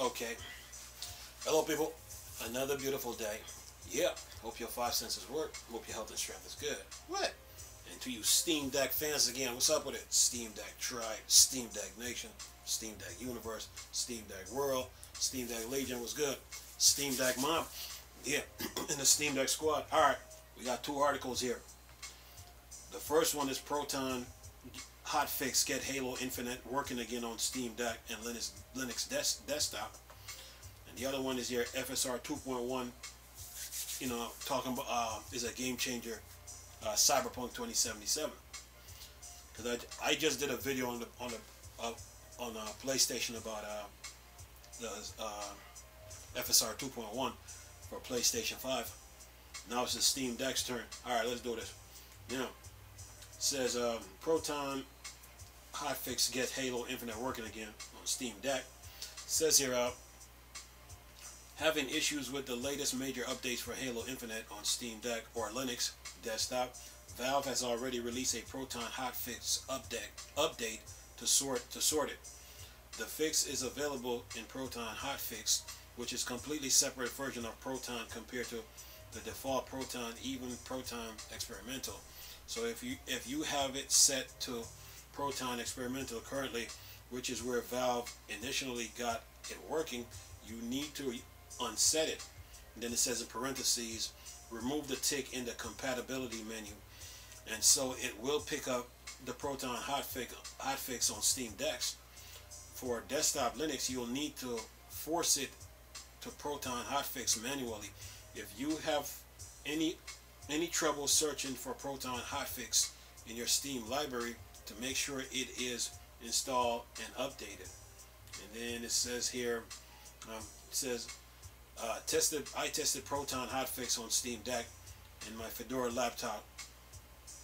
Okay. Hello, people. Another beautiful day. Yeah. Hope your five senses work. Hope your health and strength is good. What? And to you Steam Deck fans again, what's up with it? Steam Deck Tribe, Steam Deck Nation, Steam Deck Universe, Steam Deck World, Steam Deck Legion, what's good? Steam Deck Mob. Yeah. In the Steam Deck Squad. Alright. We got two articles here. The first one is Proton hotfix get Halo Infinite working again on Steam Deck and Linux desktop. And the other one is your FSR 2.1. Talking about is a game changer, Cyberpunk 2077. Because I just did a video on PlayStation about the FSR 2.1 for PlayStation 5. Now it's the Steam Deck's turn. All right, let's do this. Now, it says Proton hotfix get Halo Infinite working again on Steam Deck. It says here, having issues with the latest major updates for Halo Infinite on Steam Deck or Linux desktop, Valve has already released a Proton hotfix update to sort it. The fix is available in Proton hotfix, which is a completely separate version of Proton compared to the default Proton, even Proton experimental. So if you have it set to Proton experimental currently, which is where Valve initially got it working, you need to unset it. And then it says in parentheses, remove the tick in the compatibility menu, and so it will pick up the Proton hotfix on Steam Decks. For desktop Linux, you'll need to force it to Proton hotfix manually. If you have any trouble searching for Proton hotfix in your Steam library, to make sure it is installed and updated. And then it says here, I tested Proton hotfix on Steam Deck and my Fedora laptop.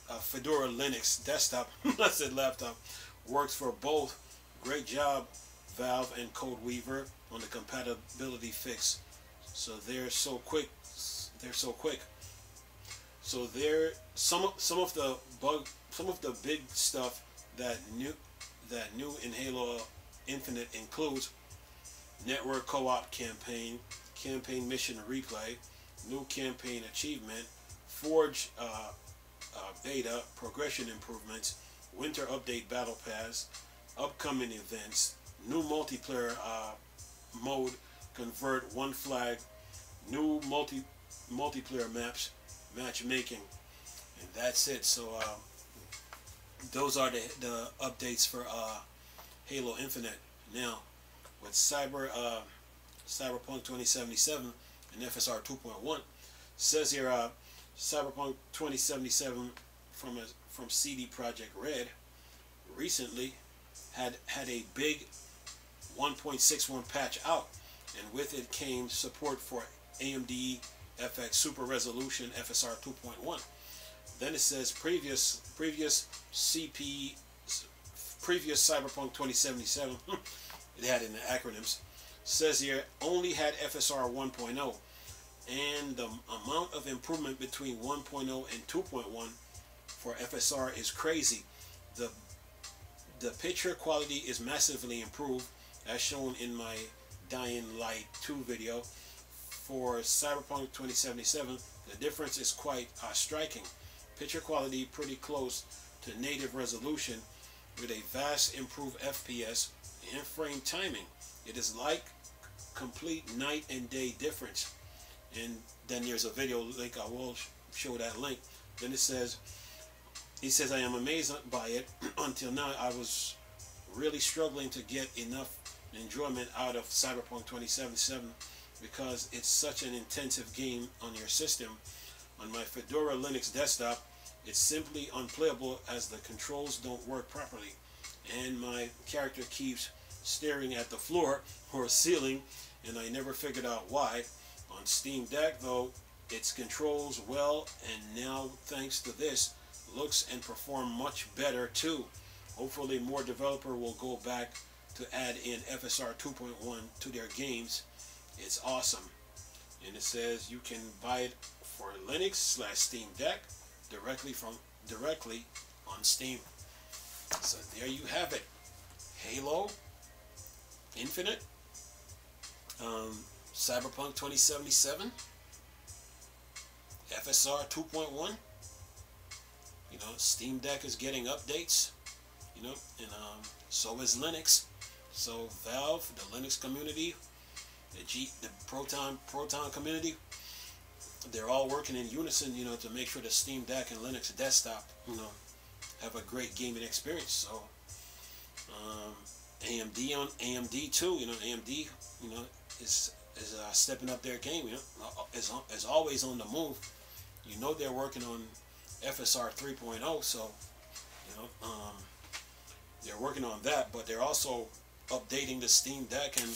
Fedora Linux desktop, I said laptop, works for both. Great job, Valve and Codeweaver, on the compatibility fix. So they're so quick. So there, some of the big stuff that new in Halo Infinite includes network co-op campaign mission replay, new campaign achievement, Forge beta, progression improvements, winter update battle pass, upcoming events, new multiplayer mode, convert one flag, new multiplayer maps, matchmaking, and that's it. So those are the updates for Halo Infinite. Now with Cyberpunk 2077 and FSR 2.1, says here Cyberpunk 2077 from CD Projekt Red recently had a big 1.61 patch out, and with it came support for AMD FX Super Resolution FSR 2.1. Then it says previous Cyberpunk 2077 it had in the acronyms, says here only had FSR 1.0, and the amount of improvement between 1.0 and 2.1 for FSR is crazy. The picture quality is massively improved, as shown in my Dying Light 2 video. For Cyberpunk 2077, the difference is quite striking. Picture quality pretty close to native resolution, with a vast improved FPS and frame timing. It is like complete night and day difference. And then there's a video link, I will show that link. Then he says I am amazed by it. Until now I was really struggling to get enough enjoyment out of Cyberpunk 2077 because it's such an intensive game on your system. On my Fedora Linux desktop, it's simply unplayable as the controls don't work properly, and my character keeps staring at the floor or ceiling, and I never figured out why. On Steam Deck though, it controls well, and now thanks to this, looks and perform much better too. Hopefully more developer will go back to add in FSR 2.1 to their games. It's awesome. And it says you can buy it for Linux/Steam Deck directly on Steam. So there you have it. Halo Infinite Cyberpunk 2077, FSR 2.1. You know, Steam Deck is getting updates. You know, and so is Linux. So Valve, the Linux community, the Proton community, they're all working in unison. You know, to make sure the Steam Deck and Linux desktop, you know, have a great gaming experience. So AMD too. You know, AMD, you know, is stepping up their game. You know, is always on the move. You know, they're working on FSR 3.0. So you know, they're working on that, but they're also updating the Steam Deck and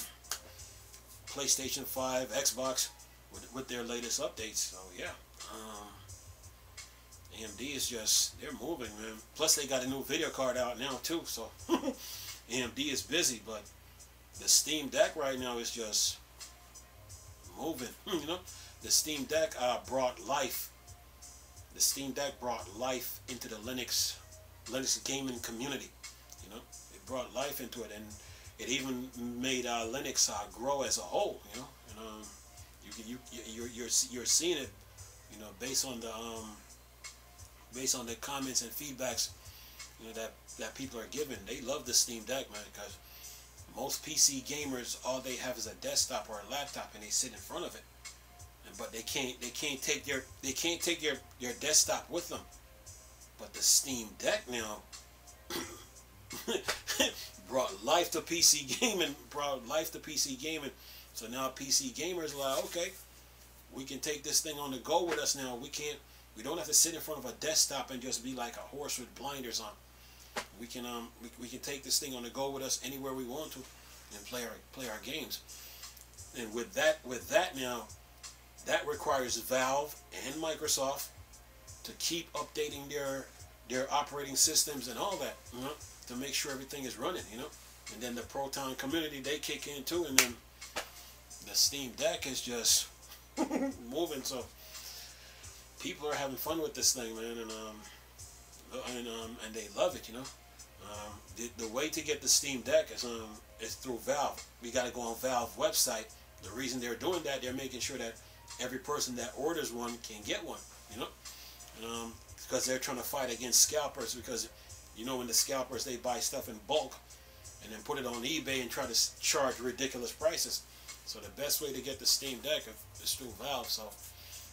PlayStation 5, Xbox with their latest updates. So yeah, AMD is just, they're moving, man. Plus they got a new video card out now too, so AMD is busy, but the Steam Deck right now is just moving. You know, the Steam Deck brought life. The Steam Deck brought life into the Linux gaming community. You know, it brought life into it, and it even made Linux grow as a whole. You know, and you're seeing it. You know, based on the comments and feedbacks, you know, that people are giving. They love the Steam Deck, man, because most PC gamers, all they have is a desktop or a laptop, and they sit in front of it. But they can't take their desktop with them. But the Steam Deck now brought life to PC gaming. So now PC gamers are like, okay, we can take this thing on the go with us now. We don't have to sit in front of a desktop and just be like a horse with blinders on. We can take this thing on the go with us anywhere we want to and play our games. And with that now, that requires Valve and Microsoft to keep updating their operating systems and all that, you know, to make sure everything is running, you know. And then the Proton community, they kick in too, and then the Steam Deck is just moving. So people are having fun with this thing, man, and they love it, you know. The way to get the Steam Deck is through Valve. We got to go on Valve website. The reason they're doing that, they're making sure that every person that orders one can get one, you know, because they're trying to fight against scalpers. Because, you know, when the scalpers, they buy stuff in bulk and then put it on eBay and try to charge ridiculous prices. So the best way to get the Steam Deck is through Valve. So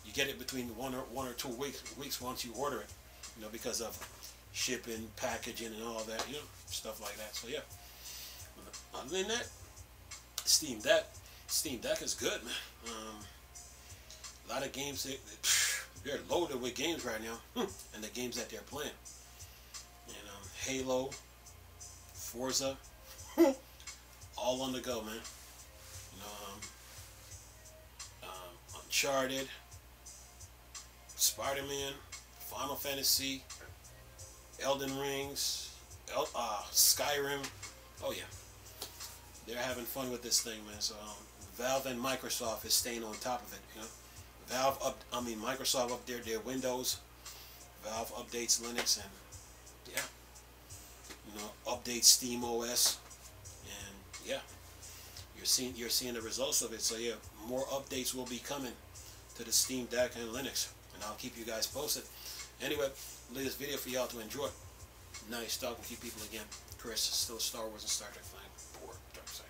you get it between one or 2 weeks once you order it, you know, because of shipping, packaging, and all that, you know, stuff like that. So yeah, other than that, Steam Deck is good, man. A lot of games, they're loaded with games right now, and the games that they're playing. And Halo, Forza, all on the go, man. You know, Uncharted, Spider-Man, Final Fantasy, Elden Rings, Skyrim. Oh yeah, they're having fun with this thing, man. So Valve and Microsoft is staying on top of it, you know. Microsoft updated their Windows. Valve updates Linux, and yeah, you know, updates Steam OS, and yeah, you're seeing the results of it. So yeah, more updates will be coming to the Steam Deck and Linux, and I'll keep you guys posted. Anyway, latest video for y'all to enjoy. Nice talking to you people again. Chris, still Star Wars and Star Trek fan. Poor Dark Side.